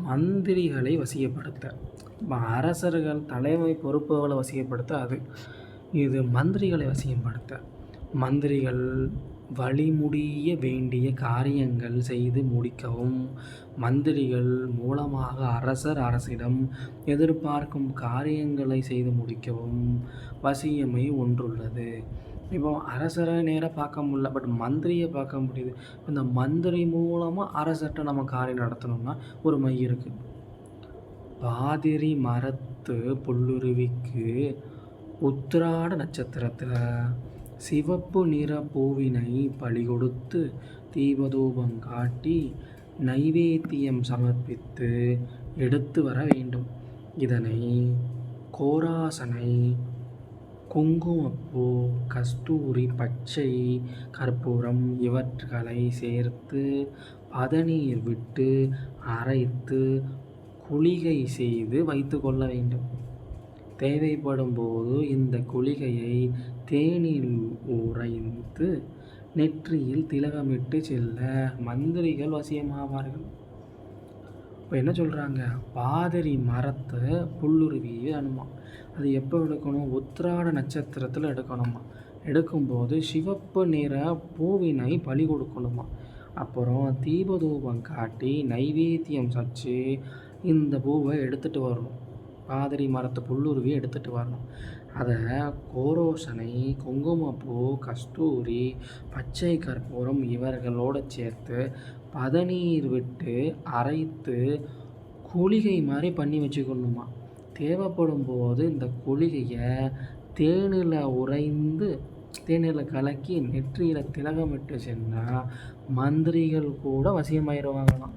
மந்திரிகளை வசியப்படுத்த. அரசர்கள் தலைமை பொறுப்புகளை வசியப்படுத்த அது. இது மந்திரிகளை வசியப்படுத்த. மந்திரிகள் வழிமுடிய வேண்டிய காரியங்கள் செய்து முடிக்கவும், மந்திரிகள் மூலமாக அரசர் அரசிடம் எதிர்பார்க்கும் காரியங்களை செய்து முடிக்கவும் வசியமை ஒன்றுள்ளது. இப்போ அரசரை நேராக பார்க்க முடியல, பட் மந்திரியை பார்க்க முடியுது. இந்த மந்திரி மூலமாக அரசர்கிட்ட நம்ம காரியம் நடத்தணும்னா ஒரு மை இருக்குது. பாதிரி மரத்து புல்லுருவிக்கு உத்திராட நட்சத்திரத்தில் சிவப்பு நிற பூவினை பலி கொடுத்து தீபதூபம் காட்டி நைவேத்தியம் சமர்ப்பித்து எடுத்து வர வேண்டும். இதனை கோராசனை, குங்குமப்பூ, கஸ்தூரி, பச்சை கற்பூரம் இவற்றை சேர்த்து பதநீர் விட்டு அரைத்து குளிகை செய்து வைத்து கொள்ள வேண்டும். தேவைப்படும் போது இந்த குளிகையை தேனில் உறைந்து நெற்றியில் திலகமிட்டு செல்ல மந்திரிகள் வசியமாவார்கள். இப்போ என்ன சொல்கிறாங்க, பாதிரி மரத்தை புல்லுருவியே அனுமா. அது எப்போ எடுக்கணும், உத்திராட நட்சத்திரத்தில் எடுக்கணுமா. எடுக்கும்போது சிவப்பு நிற பூவினை பலி கொடுக்கணுமா. அப்புறம் தீபதூபம் காட்டி நைவேத்தியம் சச்சு இந்த பூவை எடுத்துகிட்டு வரணும். பாதிரி மரத்து புல்லுருவி எடுத்துகிட்டு வரணும். அதை கோரோசனை, குங்குமப்பூ, கஸ்தூரி, பச்சை கற்பூரம் இவர்களோடு சேர்த்து பதநீர் விட்டு அரைத்து குளிகை மாதிரி பண்ணி வச்சுக்கணுமா. தேவைப்படும் போது இந்த குளிகையை தேனில் உறைந்து தேனில் கலக்கி நெற்றியில் திலகமிட்டு சென்றால் மந்திரிகள் கூட வசியமாயிருவாங்களாம்.